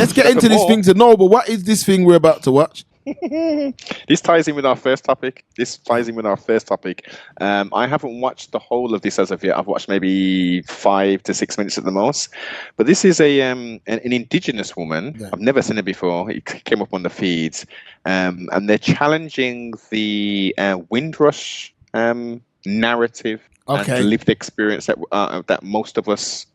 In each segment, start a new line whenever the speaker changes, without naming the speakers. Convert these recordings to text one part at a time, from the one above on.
let's get into this thing to know. But what is this thing we're about to watch?
This ties in with our first topic. I haven't watched the whole of this as of yet. I've watched maybe 5 to 6 minutes at the most. But this is an indigenous woman. Yeah. I've never seen it before. It came up on the feeds, and they're challenging the Windrush narrative and lived experience that most of us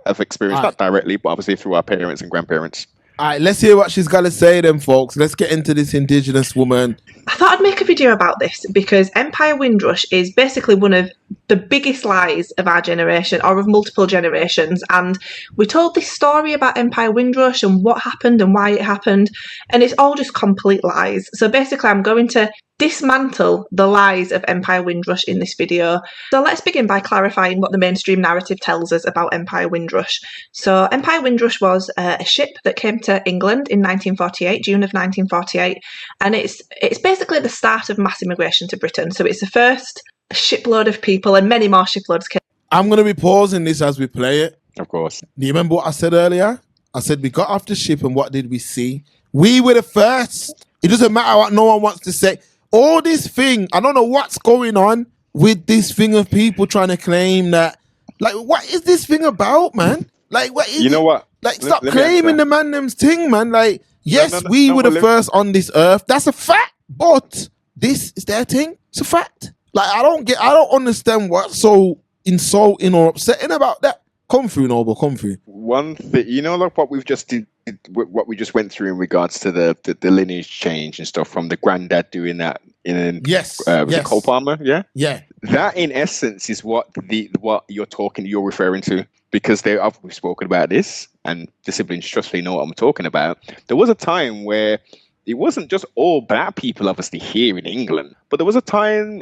have experienced, not directly, but obviously through our parents and grandparents.
All right, let's hear what she's got to say then, folks. Let's get into this indigenous woman.
I thought I'd make a video about this because Empire Windrush is basically one of the biggest lies of our generation, or of multiple generations. And we told this story about Empire Windrush and what happened and why it happened, and it's all just complete lies. So basically, I'm going to dismantle the lies of Empire Windrush in this video. So let's begin by clarifying what the mainstream narrative tells us about Empire Windrush. So Empire Windrush was a ship that came to England in 1948, June of 1948, and it's basically the start of mass immigration to Britain. So it's the first shipload of people, and many more shiploads came.
I'm going to be pausing this as we play it.
Of course.
Do you remember what I said earlier? I said we got off the ship and what did we see? We were the first. It doesn't matter what no one wants to say. All this thing, I don't know what's going on with this thing of people trying to claim that. Like, what is this thing about, man? Like, what is
what?
Like, stop claiming the man them's thing, man. Like, yes, we were the first on this earth. That's a fact. But this is their thing. It's a fact. Like, I don't understand what's so insulting or upsetting about that. Come through, Noble, come through.
One thing, like what we just went through in regards to the lineage change and stuff from the granddad doing that in
yes,
Cole Palmer,
yeah.
That in essence is what you're referring to, because we've spoken about this, and the siblings trustfully know what I'm talking about. There was a time where it wasn't just all black people, obviously, here in England, but there was a time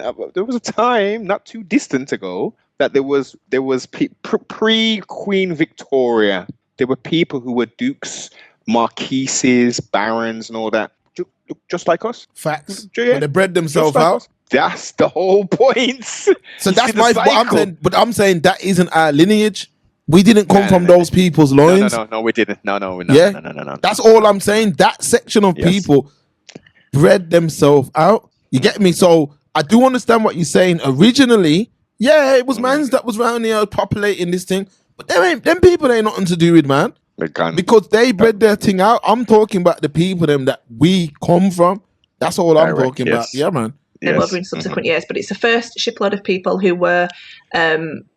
not too distant ago that there was pre-Queen Victoria. There were people who were dukes, marquises, barons, and all that, just like us.
Facts. Yeah. They bred themselves out.
Us. That's the whole point.
So that's but I'm saying that isn't our lineage. We didn't come from those people's loins.
No, we didn't. No. No.
That's all I'm saying. That section of people bred themselves out. You get me? So I do understand what you're saying. Originally, it was mans that was around here populating this thing. But them people ain't nothing to do with, man. Because they bred their thing out. I'm talking about the people that we come from. That's all I'm talking about. Yeah, man.
Over in subsequent years, but it's the first shipload of people who were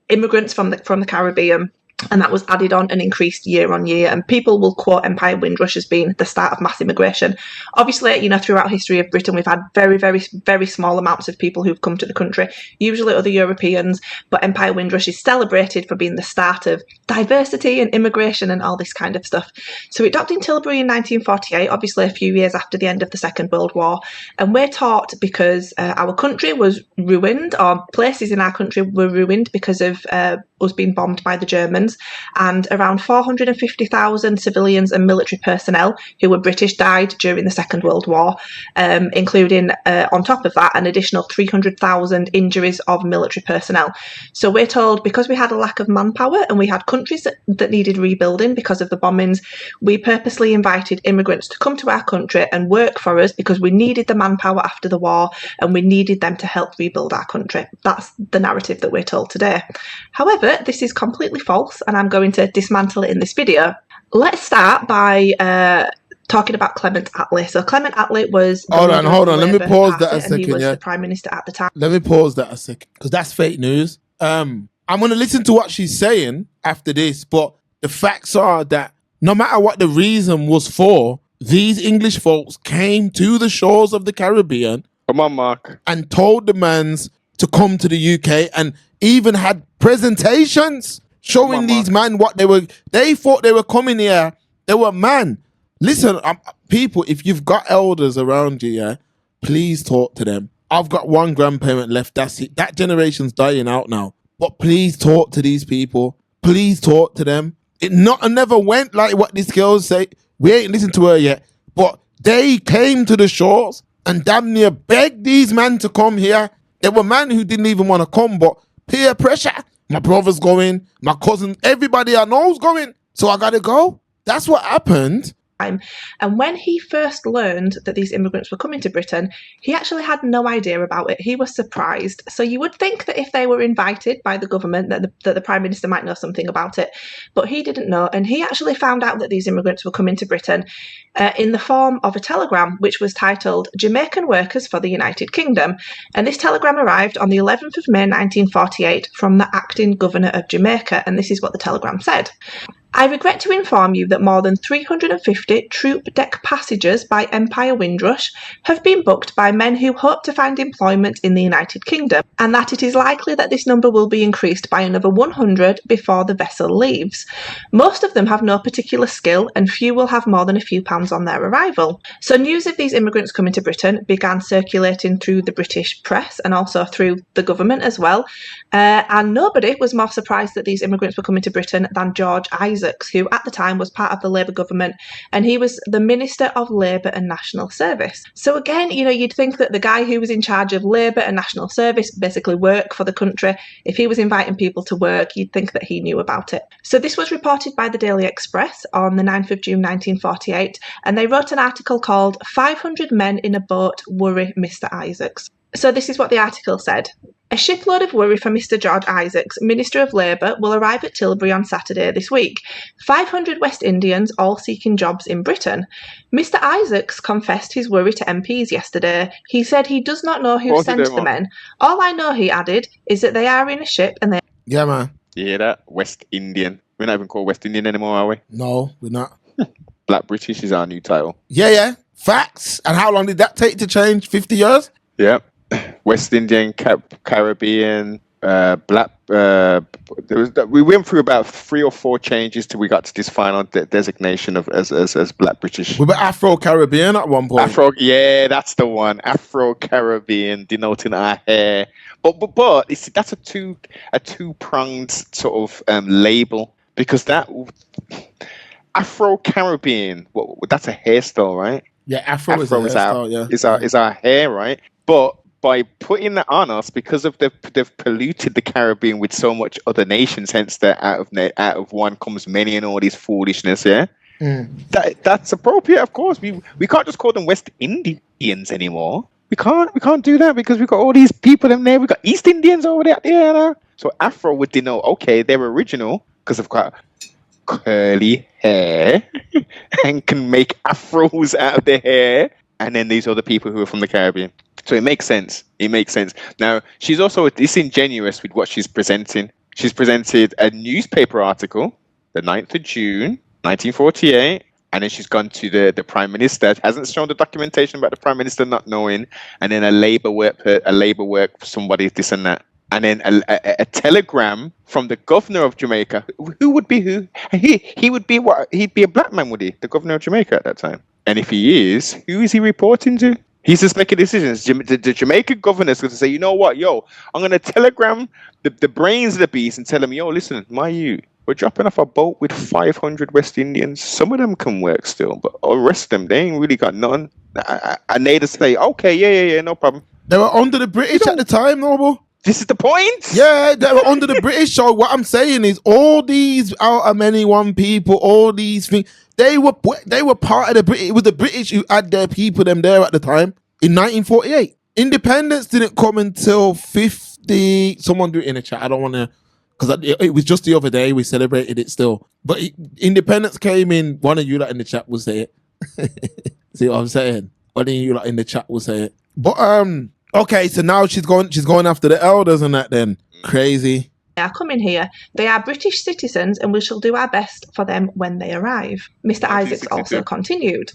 immigrants from the Caribbean, and that was added on and increased year on year. And people will quote Empire Windrush as being the start of mass immigration. Obviously, throughout history of Britain, we've had very, very, very small amounts of people who've come to the country, usually other Europeans, but Empire Windrush is celebrated for being the start of diversity and immigration and all this kind of stuff. So it docked in Tilbury in 1948, obviously a few years after the end of the Second World War. And we're taught because our country was ruined, or places in our country were ruined because of us being bombed by the Germans, and around 450,000 civilians and military personnel who were British died during the Second World War, including, on top of that, an additional 300,000 injuries of military personnel. So we're told because we had a lack of manpower and we had countries that needed rebuilding because of the bombings, we purposely invited immigrants to come to our country and work for us because we needed the manpower after the war and we needed them to help rebuild our country. That's the narrative that we're told today. However, this is completely false, and I'm going to dismantle it in this video. Let's start by talking about Clement Attlee. So Clement Attlee was...
Hold on. Let me pause that a second.
He was the Prime Minister at the time.
Let me pause that a second, because that's fake news. I'm going to listen to what she's saying after this, but the facts are that no matter what the reason was for, these English folks came to the shores of the Caribbean.
Come on, Mark.
And told the mans to come to the UK, and even had presentations showing these men what they thought they were coming here. They were listen, people, if you've got elders around you, please talk to them. I've got one grandparent left. That's it. That generation's dying out now. But please talk to these people. Please talk to them. It never went like what these girls say. We ain't listened to her yet. But they came to the shores and damn near begged these men to come here. There were men who didn't even want to come, but peer pressure. My brother's going, my cousin, everybody I know's going. So I got to go. That's what happened.
And when he first learned that these immigrants were coming to Britain, he actually had no idea about it. He was surprised. So you would think that if they were invited by the government, that the Prime Minister might know something about it. But he didn't know. And he actually found out that these immigrants were coming to Britain in the form of a telegram, which was titled Jamaican Workers for the United Kingdom. And this telegram arrived on the 11th of May 1948 from the acting governor of Jamaica. And this is what the telegram said. I regret to inform you that more than 350 troop deck passengers by Empire Windrush have been booked by men who hope to find employment in the United Kingdom, and that it is likely that this number will be increased by another 100 before the vessel leaves. Most of them have no particular skill, and few will have more than a few pounds on their arrival. So news of these immigrants coming to Britain began circulating through the British press and also through the government as well. And nobody was more surprised that these immigrants were coming to Britain than George Isaacs, who at the time was part of the Labour government, and he was the Minister of Labour and National Service. So again, you'd think that the guy who was in charge of Labour and National Service, basically work for the country, if he was inviting people to work, you'd think that he knew about it. So this was reported by the Daily Express on the 9th of June 1948, and they wrote an article called 500 Men in a Boat Worry Mr. Isaacs. So this is what the article said. A shipload of worry for Mr. George Isaacs, Minister of Labour, will arrive at Tilbury on Saturday this week. 500 West Indians all seeking jobs in Britain. Mr. Isaacs confessed his worry to MPs yesterday. He said he does not know who sent the men. All I know, he added, is that they are in a ship and they...
Yeah, man.
You hear that? West Indian. We're not even called West Indian anymore, are we?
No, we're not.
Black British is our new title.
Yeah. Facts. And how long did that take to change? 50 years?
Yeah. West Indian, Caribbean, Black. We went through about 3 or 4 changes till we got to this final designation of as Black British.
We were Afro-Caribbean at one point.
Yeah, that's the one. Afro-Caribbean, denoting our hair. But that's a two-pronged sort of label, because that Afro-Caribbean, that's a hairstyle, right?
Yeah, Afro is a hairstyle,
is our hair, right? But by putting that on us, because of they've polluted the Caribbean with so much other nations, hence that out of one comes many and all this foolishness, yeah? That's appropriate, of course. We can't just call them West Indians anymore. We can't do that, because we've got all these people in there. We've got East Indians over there. Yeah, so Afro would denote, okay, they're original because they've got curly hair and can make afros out of their hair. And then these other people who are from the Caribbean. So it makes sense. Now, she's also disingenuous with what she's presenting. She's presented a newspaper article, the 9th of June, 1948, and then she's gone to the Prime Minister. Hasn't shown the documentation about the Prime Minister not knowing, and then a Labour work for somebody, this and that. And then a telegram from the governor of Jamaica. Who would be who? He would be what? He'd be a black man, would he? The governor of Jamaica at that time. And if he is, who is he reporting to? He's just making decisions. The Jamaican governor's going to say, you know what, I'm going to telegram the brains of the beast and tell them, listen, we're dropping off a boat with 500 West Indians. Some of them can work still, but the rest of them, they ain't really got none. And they just say, okay, yeah, no problem.
They were under the British at the time, Noble.
This is the point.
Yeah, they were under the British. So what I'm saying is, all these out of many one people, all these things, they were part of the British. It was the British who had their people them there at the time in 1948. Independence didn't come until 50. Someone do it in the chat. I don't want to, because it was just the other day we celebrated it still. But independence came in. One of you in the chat will say it. See what I'm saying? One of you in the chat will say it. But okay, so now she's going after the elders and that then. Crazy.
They are coming here. They are British citizens, and we shall do our best for them when they arrive. Mr. Isaacs also continued.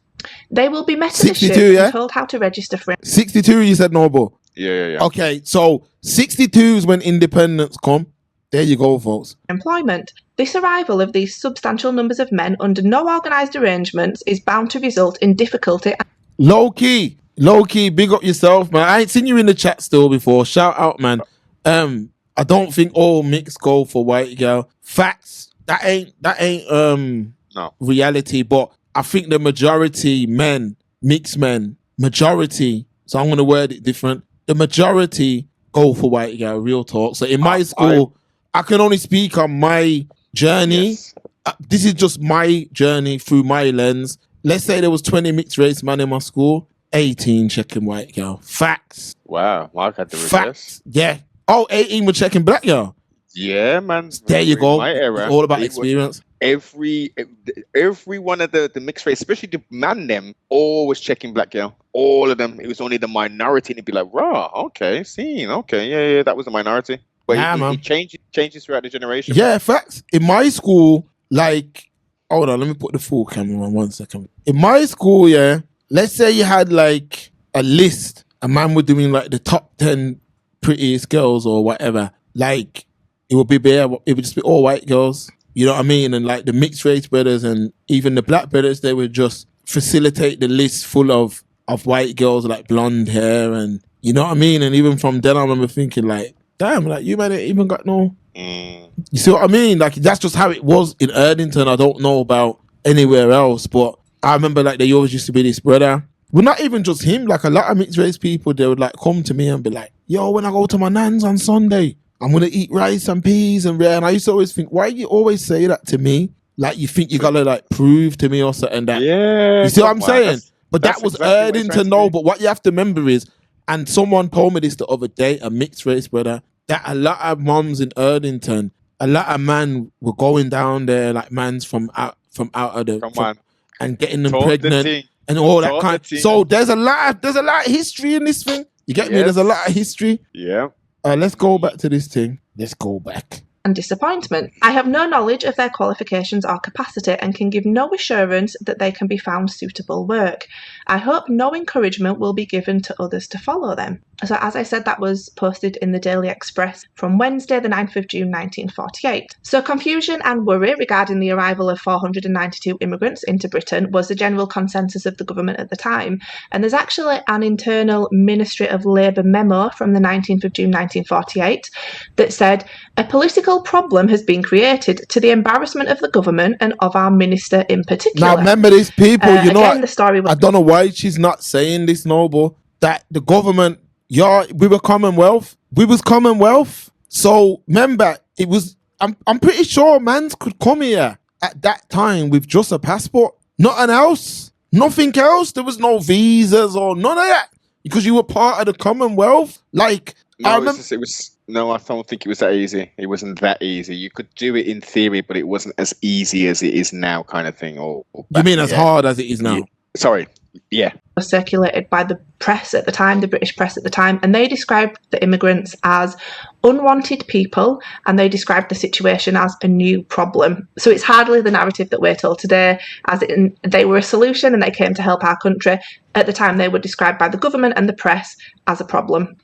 They will be met in a ship and told how to register for it.
62, you said, Noble?
Yeah.
Okay, so 62 is when independence come. There you go, folks.
Employment. This arrival of these substantial numbers of men under no organised arrangements is bound to result in difficulty.
Low key, big up yourself, man. I ain't seen you in the chat still before. Shout out, man. I don't think all mix go for white girl. Facts. That ain't
no
reality, but I think the majority mixed men, majority, so I'm gonna word it different. The majority go for white girl, real talk. So in my school, I can only speak on my journey.
Yes.
This is just my journey through my lens. let's say there was 20 mixed race man in my school, 18 checking white girl. Facts.
Wow, Mark had the reverse.
Facts. Yeah. Oh, 18 were checking black girl.
Yeah, man.
There you go.
My era,
it's all about experience.
Every one of the mixed race, especially the man, them all was checking black girl. All of them. It was only the minority, and it'd be like, raw, okay, seen, okay, yeah, that was the minority. But it changes throughout the generation.
Yeah, facts. In my school, like, hold on, let me put the full camera on 1 second. In my school, yeah, let's say you had like a list, a man was doing like the top 10 prettiest girls or whatever, like it would just be all white girls. You know what I mean? And like the mixed race brothers and even the black brothers, they would just facilitate the list full of white girls, like blonde hair, and you know what I mean? And even from then I remember thinking like, damn, like you might have even got no. You see what I mean? Like that's just how it was in Erdington. I don't know about anywhere else, but I remember like there always used to be this brother. Well, not even just him, like a lot of mixed race people, they would like come to me and be like, yo, when I go to my nan's on Sunday, I'm going to eat rice and peas and I used to always think, why you always say that to me? Like you think you got to like prove to me or something that.
Yeah.
You see what I'm saying? But that was
exactly
Erdington, no. But what you have to remember is, and someone told me this the other day, a mixed race brother, that a lot of moms in Erdington, a lot of men were going down there, like mans from out of the, and getting them pregnant and all that kind. So there's a lot of history in this thing. You get me? There's a lot of history.
Yeah.
Let's go back to this thing. Let's go back.
And disappointment. I have no knowledge of their qualifications or capacity and can give no assurance that they can be found suitable work. I hope no encouragement will be given to others to follow them. So as I said, that was posted in the Daily Express from Wednesday, the 9th of June 1948. So confusion and worry regarding the arrival of 492 immigrants into Britain was the general consensus of the government at the time. And there's actually an internal Ministry of Labour memo from the 19th of June 1948 that said, a political problem has been created to the embarrassment of the government and of our minister in particular.
Now remember these people, you know,
again, the story was...
I don't know why she's not saying this, Noble, that the government, we were Commonwealth. We was Commonwealth. So remember, it was, I'm pretty sure mans could come here at that time with just a passport. Nothing else. Nothing else. There was no visas or none of that. Because you were part of the Commonwealth. Like,
no, I remember... No, I don't think it was that easy. It wasn't that easy. You could do it in theory, but it wasn't as easy as it is now, kind of thing.
You mean as hard as it is now?
Sorry. Yeah.
Was circulated by the press at the time, the British press at the time, and they described the immigrants as unwanted people, and they described the situation as a new problem. So it's hardly the narrative that we're told today, they were a solution and they came to help our country. At the time, they were described by the government and the press as a problem.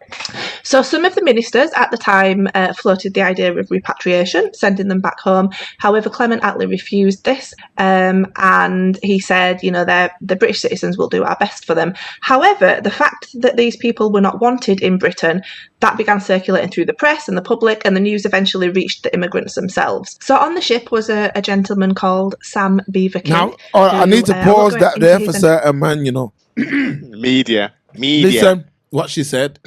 So some of the ministers at the time floated the idea of repatriation, sending them back home. However, Clement Attlee refused this, and he said, you know, the British citizens will do our best for them. However, the fact that these people were not wanted in Britain, that began circulating through the press and the public, and the news eventually reached the immigrants themselves. So on the ship was a gentleman called Sam Beaver King.
Now, I need to pause that there for certain man, you know.
Media.
Listen, what she said.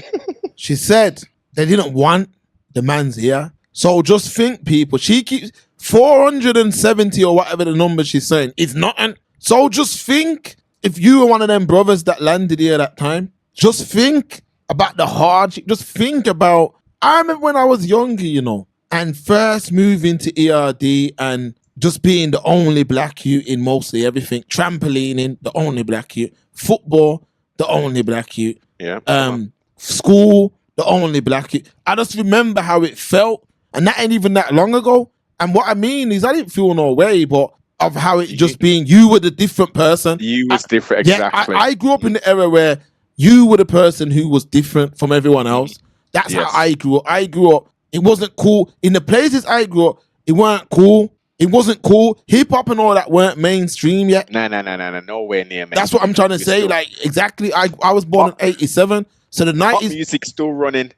She said they didn't want the man's here. So just think, people. She keeps 470 or whatever the number she's saying. It's nothing. So just think, if you were one of them brothers that landed here that time, just think about the hardship. Just think about, I remember when I was younger, you know, and first moving to ERD and just being the only black youth in mostly everything. Trampolining, the only black youth. Football, the only black youth.
Yeah.
School, the only black youth. I just remember how it felt, and that ain't even that long ago. And what I mean is, I didn't feel no way, but of how it just being, you were the different person.
You was different, exactly.
I grew up in the era where you were the person who was different from everyone else. That's how I grew up. I grew up, it wasn't cool. In the places I grew up, it weren't cool. It wasn't cool. Hip hop and all that weren't mainstream yet.
No, nowhere near mainstream.
That's what I'm trying to say. Like, exactly. I was born in 87. So the 90s.
Music's still running.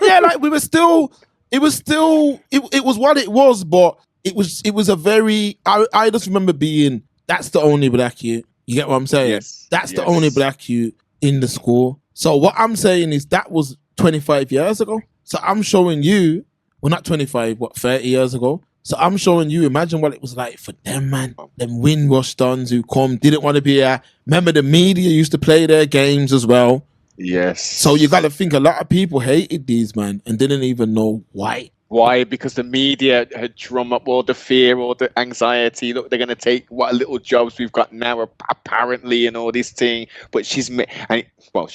Yeah, like we were still, it was what it was, but it was a very, I just remember being, that's the only black youth. You get what I'm saying?
Yes.
That's the only black youth in the school. So what I'm saying is that was 25 years ago. So I'm showing you, well, not 25, 30 years ago. So I'm showing you, imagine what it was like for them, man. Them Windrush dons who didn't want to be here. Remember, the media used to play their games as well.
Yes.
So you got to think a lot of people hated these, man, and didn't even know why.
Why? Because the media had drummed up all the fear, all the anxiety. Look, they're going to take what little jobs we've got now, apparently, and all this thing. But she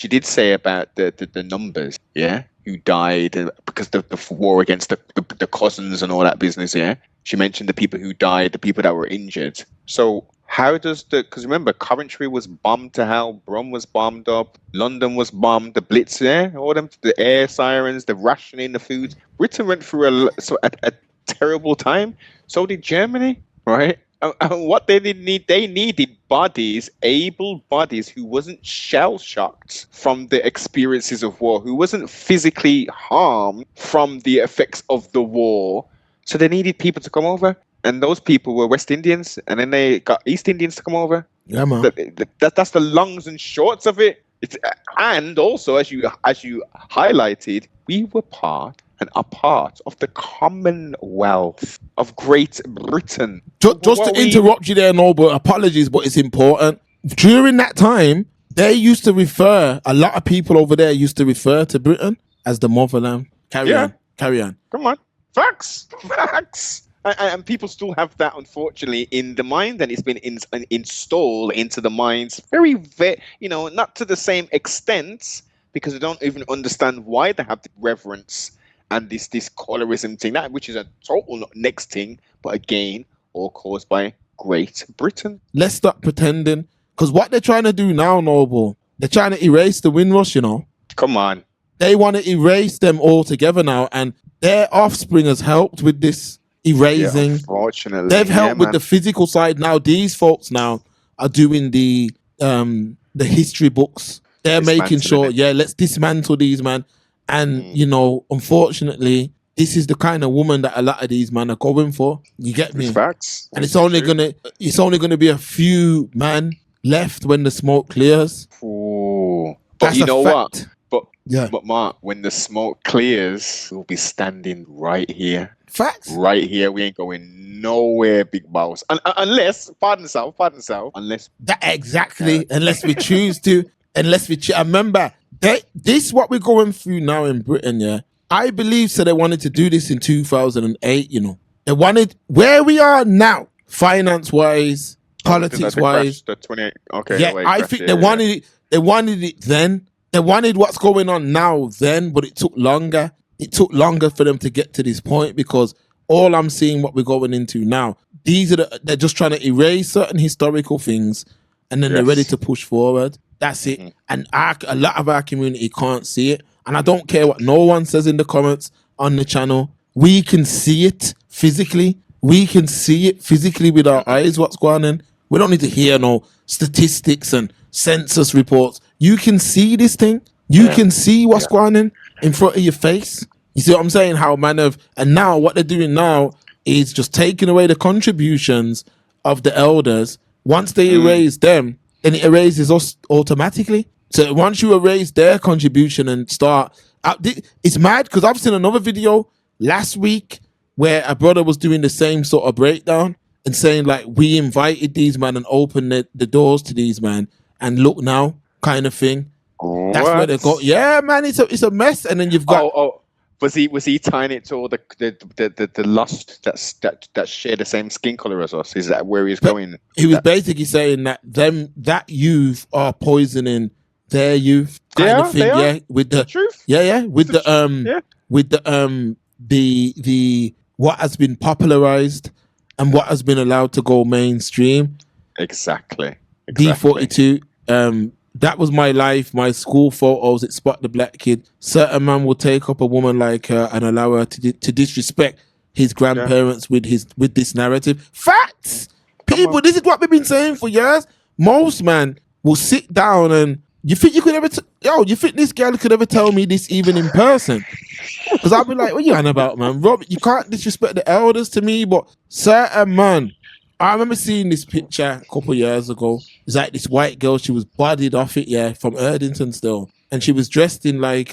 did say about the numbers, yeah, who died because the war against the cousins and all that business, yeah. She mentioned the people who died, the people that were injured. So how does because remember, Coventry was bombed to hell, Brum was bombed up, London was bombed, the Blitz, yeah, all them, the air sirens, the rationing, the food. Britain went through a terrible time. So did Germany, right? And what they needed bodies, able bodies who wasn't shell shocked from the experiences of war, who wasn't physically harmed from the effects of the war. So they needed people to come over. And those people were West Indians, and then they got East Indians to come over.
Yeah, man.
That's the longs and shorts of it. And also, as you highlighted, we were a part of the Commonwealth of Great Britain.
Just to interrupt you there, Noble, apologies, but it's important. During that time, a lot of people over there used to refer to Britain as the motherland. Carry on.
Come on. Facts. And people still have that, unfortunately, in the mind, and it's been installed into the minds very, not to the same extent, because they don't even understand why they have the reverence and this colorism thing, which is a total next thing, but again, all caused by Great Britain.
Let's stop pretending, because what they're trying to do now, Noble, they're trying to erase the Windrush,
Come on.
They want to erase them all together now, and their offspring has helped with this erasing.
Yeah, unfortunately,
they've helped with the physical side. Now these folks now are doing the history books. They're making sure, let's dismantle these, man. And unfortunately, this is the kind of woman that a lot of these men are going for. You get me?
Facts.
And it's only gonna be a few man left when the smoke clears.
Ooh. But
That's
you know
fact.
what?
Yeah.
But Mark, when the smoke clears, we'll be standing right here.
Facts.
Right here, we ain't going nowhere, big boss. Unless, pardon self, unless
that exactly. Unless we choose to. I remember this what we're going through now in Britain. Yeah, I believe so. They wanted to do this in 2008. They wanted where we are now, finance wise, politics wise.
The 28. Okay.
Yeah, I think they wanted it. They wanted it then. They wanted what's going on now then, but it took longer. It took longer for them to get to this point, because all I'm seeing what we're going into now, they're just trying to erase certain historical things, and then they're ready to push forward. That's it. And a lot of our community can't see it. And I don't care what no one says in the comments on the channel. We can see it physically. We can see it physically with our eyes, what's going on. We don't need to hear no statistics and census reports. You can see this thing. You can see what's going on in front of your face. You see what I'm saying? And now what they're doing now is just taking away the contributions of the elders. Once they erase them, then it erases us automatically. So once you erase their contribution and start, it's mad, because I've seen another video last week where a brother was doing the same sort of breakdown and saying, like, we invited these men and opened the doors to these men, and look now, kind of thing. That's where they go. Yeah, man, it's a mess. And then you've got.
Was he tying it to all the lust that share the same skin color as us? Is that where he's going?
He was basically saying that youth are poisoning their youth, kind of thing. Yeah, with the truth. Yeah, with the what has been popularized and what has been allowed to go mainstream.
Exactly.
D42. That was my life, my school photos. It spot the black kid. Certain man will take up a woman like her and allow her to disrespect his grandparents with this narrative. Facts, people. This is what we've been saying for years. Most man will sit down and you think you could ever? You think this girl could ever tell me this even in person? Because I'll be like, what you on about, man? Rob, you can't disrespect the elders to me, but certain man. I remember seeing this picture a couple of years ago. It's like this white girl, she was bodied off it, from Erdington still. And she was dressed in like,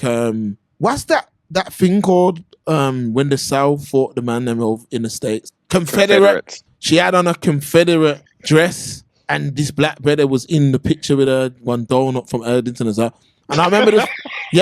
what's that thing called when the South fought the man them over in the States? Confederate. She had on a Confederate dress, and this black brother was in the picture with her one donut from Erdington as well. And I remember this,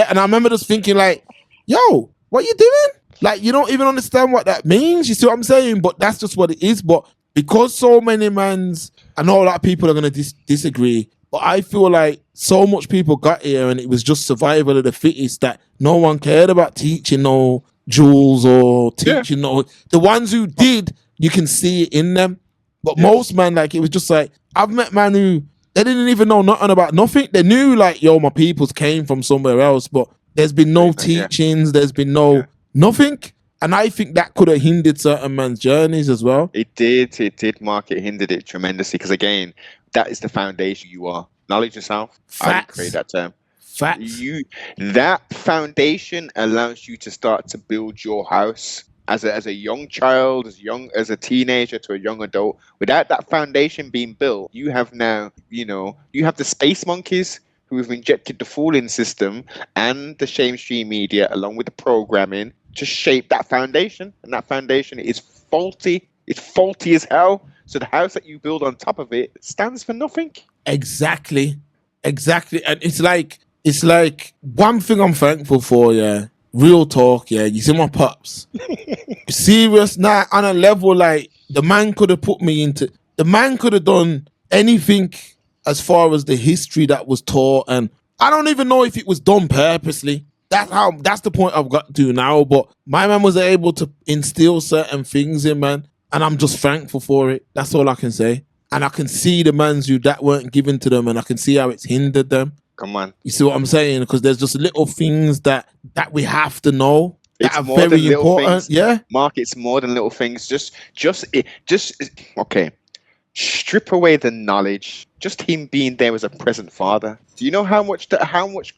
and I remember just thinking like, yo, what you doing? Like, you don't even understand what that means. You see what I'm saying? But that's just what it is. But because so many mans, I know a lot of people are going to disagree, but I feel like so much people got here and it was just survival of the fittest that no one cared about teaching no jewels or teaching no. The ones who did, you can see it in them. But most man, like, it was just like, I've met man who, they didn't even know nothing about nothing. They knew like, yo, my peoples came from somewhere else, but there's been no teachings, there's been no nothing. And I think that could have hindered certain man's journeys as well.
It did, Mark. It hindered it tremendously because, again, that is the foundation you are. Knowledge yourself.
Facts.
I create that term.
Facts.
That foundation allows you to start to build your house as a young child, as a teenager to a young adult. Without that foundation being built, you have now, you have the space monkeys who have injected the fooling system and the mainstream media along with the programming to shape that foundation, and that foundation is faulty. It's faulty as hell. So the house that you build on top of it stands for nothing.
Exactly. And it's like one thing I'm thankful for, real talk, you see my pops. Serious, now on a level like the man could have done anything as far as the history that was taught, and I don't even know if it was done purposely. That's the point I've got to now. But my man was able to instill certain things in man, and I'm just thankful for it. That's all I can say. And I can see the mans who that weren't given to them, and I can see how it's hindered them.
Come on,
you see what I'm saying? Because there's just little things that we have to know that are very important.
Things. Mark, it's more than little things. Just okay. Strip away the knowledge. Just him being there as a present father. Do you know how much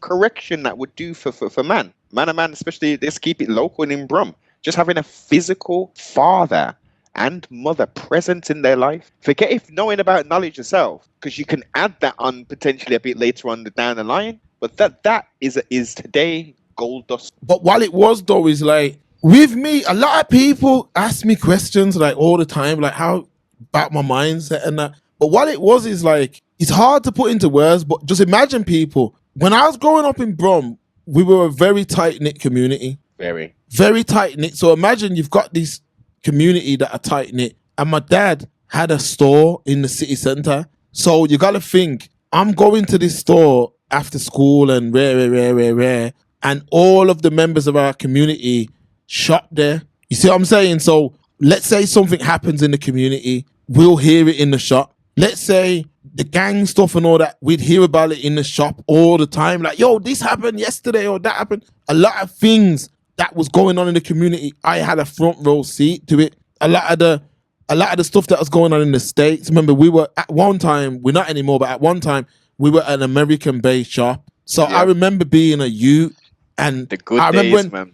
correction that would do for man, especially let's keep it local and in Brum. Just having a physical father and mother present in their life. Forget if knowing about knowledge yourself, because you can add that on potentially a bit later on down the line. But that is today gold dust.
But while it was though, is like with me, a lot of people ask me questions like all the time, like how about my mindset and that. But what it was is like, it's hard to put into words, but just imagine people. When I was growing up in Brum, we were a very tight-knit community.
Very.
Very tight-knit. So imagine you've got this community that are tight-knit, and my dad had a store in the city centre. So you got to think, I'm going to this store after school and rare, and all of the members of our community shop there. You see what I'm saying? So let's say something happens in the community, we'll hear it in the shop. Let's say the gang stuff and all that, we'd hear about it in the shop all the time. Like, yo, this happened yesterday or that happened. A lot of things that was going on in the community, I had a front row seat to it. A lot of the stuff that was going on in the States. Remember, we were at one time, we're not anymore, but at one time, we were an American-based shop. So I remember being a youth, and
the good
I remember
days, man.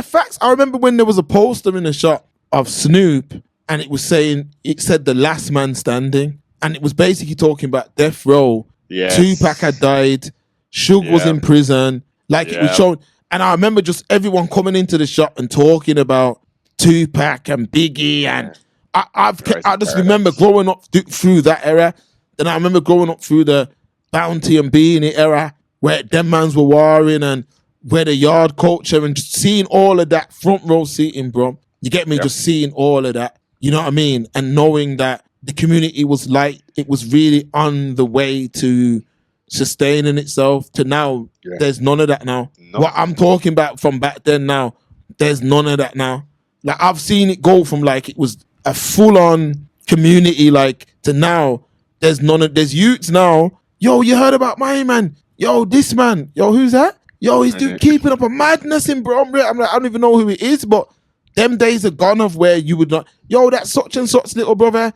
Facts. I remember when there was a poster in the shop of Snoop, and it said the last man standing, and it was basically talking about death row.
Yes.
Tupac had died, Suge was in prison, it was shown. And I remember just everyone coming into the shop and talking about Tupac and Biggie, and I just remember growing up through that era. Then I remember growing up through the Bounty and Beanie era, where them mans were warring, and where the yard culture, and just seeing all of that front row seating, bro. You get me? Just seeing all of that. You know what I mean? And knowing that the community was like, it was really on the way to sustaining itself to now. There's none of that now. What I'm talking about from back then now, there's none of that now. Like, I've seen it go from like it was a full-on community to now there's there's youths now. Yo, you heard about my man? Yo, this man. Yo, who's that? Yo, he's keeping up a madness in Bromley. I'm like, I don't even know who it is, but them days are gone of where you would not, yo, that such and such little brother,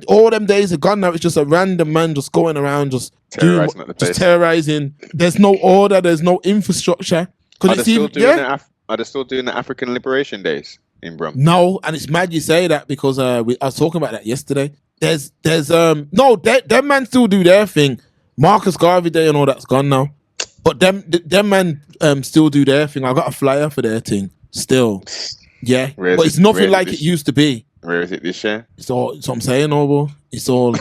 all them days are gone now. It's just a random man just going around, just terrorizing. There's no order, there's no infrastructure.
Are they still doing the African Liberation Days in Brum?
No, and it's mad you say that because I was talking about that yesterday. Them man still do their thing. Marcus Garvey Day and all that's gone now. But them man still do their thing. I got a flyer for their thing still. Yeah, really? But it's nothing like it used to be.
Where is it this year?
It's all. It's what I'm saying, Noble. It's all.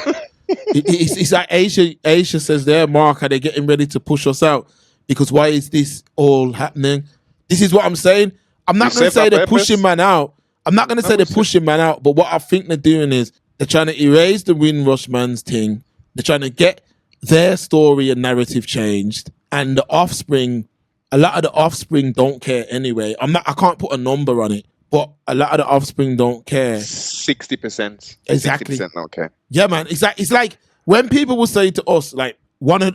It's like Asia says there, Mark, are they getting ready to push us out? Because why is this all happening? This is what I'm saying. I'm not going to say they're pushing man out. I'm not going to say they're pushing man out, but what I think they're doing is they're trying to erase the Windrush man's thing. They're trying to get their story and narrative changed. And the offspring, a lot of the offspring don't care anyway. I can't put a number on it, but a lot of the offspring don't care.
60%.
Exactly.
60% don't care.
Yeah, man. It's like when people will say to us, like one of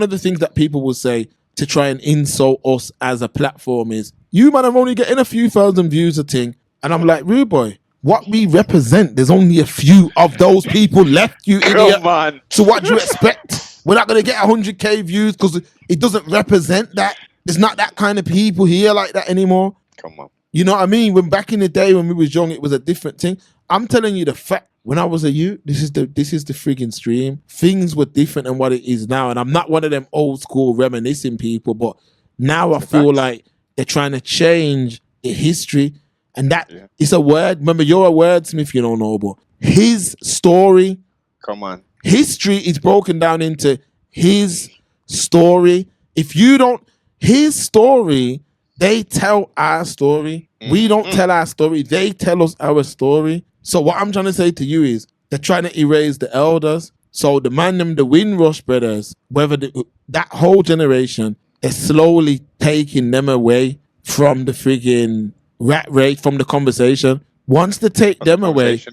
the things that people will say to try and insult us as a platform is, you man are only getting a few thousand views a thing. And I'm like, rude boy, what we represent, there's only a few of those people left, you idiot.
Come on.
So what do you expect? We're not going to get 100k views because it doesn't represent that. There's not that kind of people here like that anymore.
Come on.
You know what I mean? When back in the day when we was young, it was a different thing. I'm telling you the fact, when I was a youth, this is the frigging stream. Things were different than what it is now. And I'm not one of them old school reminiscing people, but now I feel like they're trying to change the history. And that is a word. Remember, you're a wordsmith, you don't know, but his story.
Come on.
History is broken down into his story. If you don't, his story, they tell our story. We don't tell our story. They tell us our story. So what I'm trying to say to you is they're trying to erase the elders. So the Windrush brothers, that whole generation, they're slowly taking them away from the friggin' rat race, from the conversation. Once they take them away,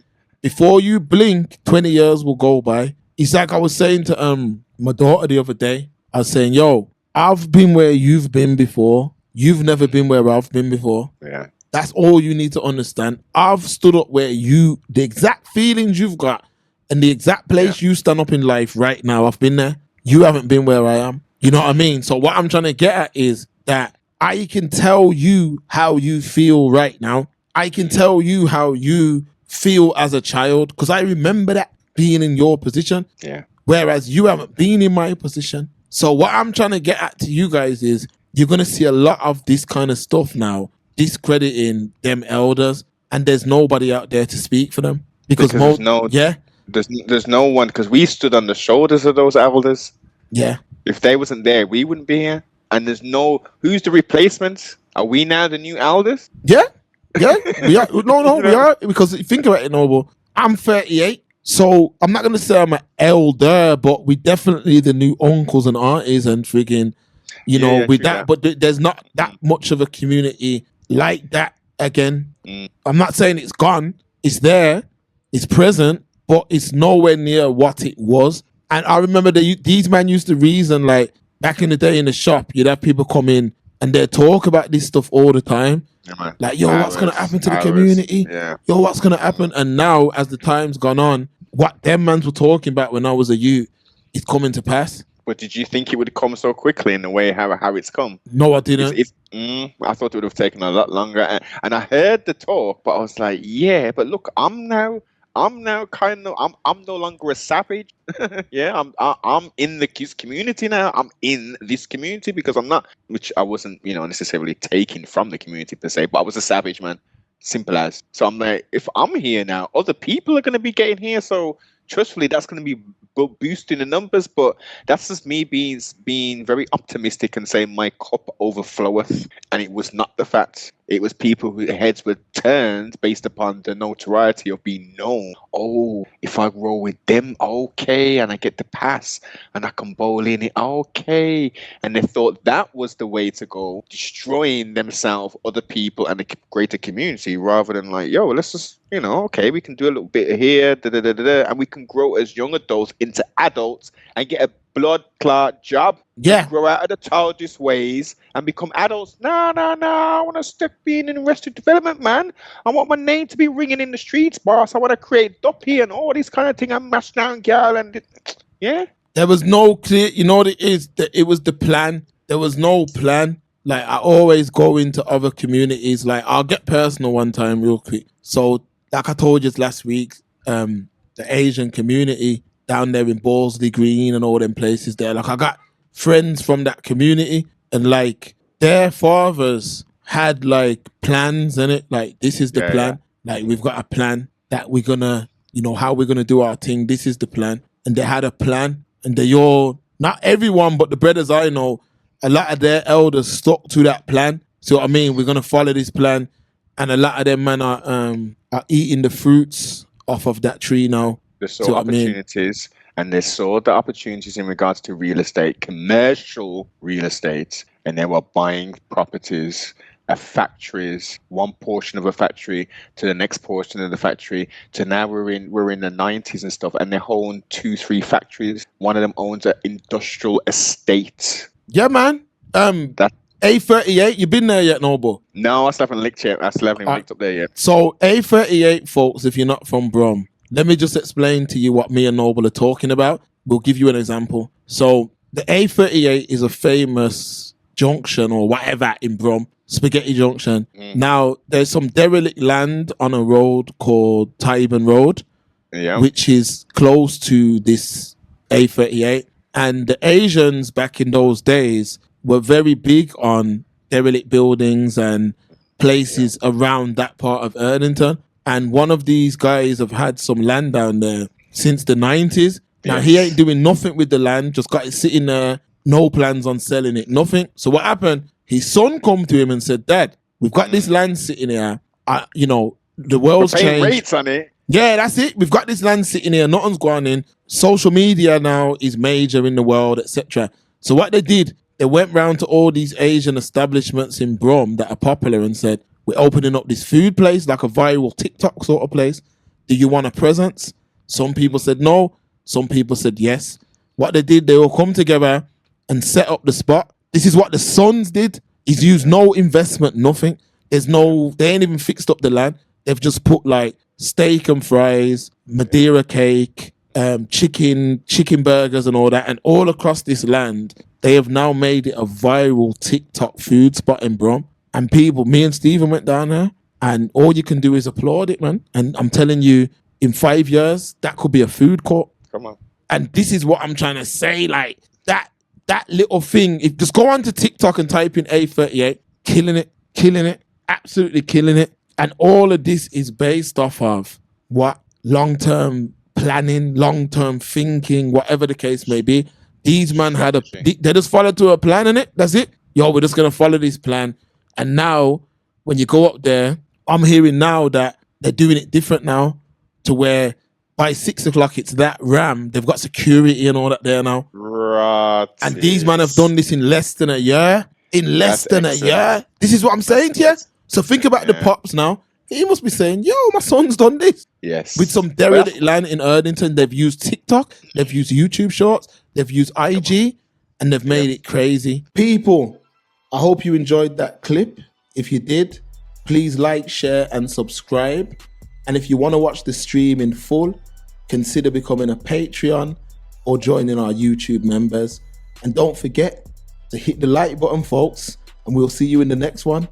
before you blink, 20 years will go by. It's like I was saying to my daughter the other day. I was saying, yo, I've been where you've been before. You've never been where I've been before.
Yeah.
That's all you need to understand. I've stood up where the exact feelings you've got and the exact place you stand up in life right now, I've been there. You haven't been where I am. You know what I mean? So what I'm trying to get at is that I can tell you how you feel right now. I can tell you how you feel as a child because I remember that being in your position.
Yeah.
Whereas you haven't been in my position. So what I'm trying to get at to you guys is you're going to see a lot of this kind of stuff now, discrediting them elders, and there's nobody out there to speak for them. Because
there's no one, because we stood on the shoulders of those elders.
Yeah.
If they wasn't there, we wouldn't be here. And who's the replacement? Are we now the new elders?
Yeah. Yeah. We are. No, we are. Because think about it, Noble. I'm 38. So I'm not going to say I'm an elder, but we definitely the new uncles and aunties and friggin', with that. But there's not that much of a community like that again. I'm not saying it's gone. It's there. It's present, but it's nowhere near what it was. And I remember these men used to reason, like, back in the day in the shop, you'd have people come in and they'd talk about this stuff all the time.
Yeah,
like, yo, what's going to happen to the community?
Yeah.
Yo, what's going to happen? And now, as the time's gone on, what them mans were talking about when I was a youth is coming to pass.
But did you think it would come so quickly in the way how it's come?
No, I didn't.
I thought it would have taken a lot longer. And I heard the talk, but I was like, yeah, but look, I'm now kind of I'm no longer a savage. Yeah, I'm in the community now. I'm in this community because I'm not, which I wasn't, necessarily taken from the community per se, but I was a savage, man. Simple as. So I'm like, if I'm here now, other people are going to be getting here. So trustfully, that's going to be boosting the numbers. But that's just me being very optimistic and saying my cup overfloweth. And it was not the fact. It was people whose heads were turned based upon the notoriety of being known. Oh, if I roll with them, okay, and I get the pass and I can bowl in it, okay. And they thought that was the way to go, destroying themselves, other people, and the greater community, rather than like, yo, let's just, okay, we can do a little bit here, and we can grow as young adults into adults and get a blood clot job.
Yeah.
Grow out of the childish ways and become adults. No. I want to step in Arrested Development, man. I want my name to be ringing in the streets, boss. I want to create duppy and all these kind of thing. I'm mashed down, girl, and yeah.
There was no clear. You know what it is? It was the plan. There was no plan. Like, I always go into other communities. Like, I'll get personal one time real quick. So, like I told you last week, the Asian community down there in Borsley Green and all them places there. Like, I got friends from that community, and like their fathers had like plans in it. Like, this is the plan. Yeah. Like, we've got a plan. that we're gonna, how we're gonna do our thing. This is the plan. And they had a plan, and they all, not everyone, but the brothers I know, a lot of their elders stuck to that plan. So what I mean, we're gonna follow this plan, and a lot of them man are eating the fruits off of that tree now.
They saw opportunities, and they saw the opportunities in regards to real estate, commercial real estate, and they were buying properties, factories, one portion of a factory to the next portion of the factory, to now we're in the 90s and stuff, and they own 2-3 factories. One of them owns an industrial estate.
Yeah, man.
That
A38, you been there yet, Noble?
No, I still haven't licked yet. I still haven't even licked up there yet.
So A38, folks, if you're not from Brum, let me just explain to you what me and Noble are talking about. We'll give you an example. So the A38 is a famous junction or whatever in Brum, Spaghetti Junction. Now, there's some derelict land on a road called Tyburn Road, which is close to this A38. And the Asians back in those days were very big on derelict buildings and places around that part of Erdington. And one of these guys have had some land down there since the 90s. Now, he ain't doing nothing with the land, just got it sitting there, no plans on selling it, nothing. So what happened? His son come to him and said, Dad, we've got this land sitting here. The world's changed.
Rates on it.
Yeah, that's it. We've got this land sitting here. Nothing's going in. Social media now is major in the world, etc. So what they did, they went round to all these Asian establishments in Brum that are popular and said, we're opening up this food place, like a viral TikTok sort of place. Do you want a presence? Some people said no. Some people said yes. What they did, they all come together and set up the spot. This is what the sons did. He's used no investment, nothing. They ain't even fixed up the land. They've just put like steak and fries, Madeira cake, chicken burgers and all that. And all across this land, they have now made it a viral TikTok food spot in Brum. And people, me and Stephen went down there, and all you can do is applaud it, man. And I'm telling you, in 5 years, that could be a food court.
Come on.
And this is what I'm trying to say, like that little thing. If just go onto TikTok and type in A38, killing it, absolutely killing it. And all of this is based off of what? Long-term planning, long-term thinking, whatever the case may be. These men they just followed to a plan in it. That's it. Yo, we're just gonna follow this plan. And now, when you go up there, I'm hearing now that they're doing it different now, to where by 6 o'clock it's that ram. They've got security and all that there now.
Right.
And these men have done this in less than a year. A year. This is what I'm saying to you. So think about the pops now. He must be saying, yo, my son's done this.
Yes.
With some derelict land in Erdington, they've used TikTok, they've used YouTube Shorts, they've used IG, and they've made it crazy. People, I hope you enjoyed that clip. If you did, please like, share, and subscribe. And if you want to watch the stream in full, consider becoming a Patreon or joining our YouTube members. And don't forget to hit the like button, folks, and we'll see you in the next one.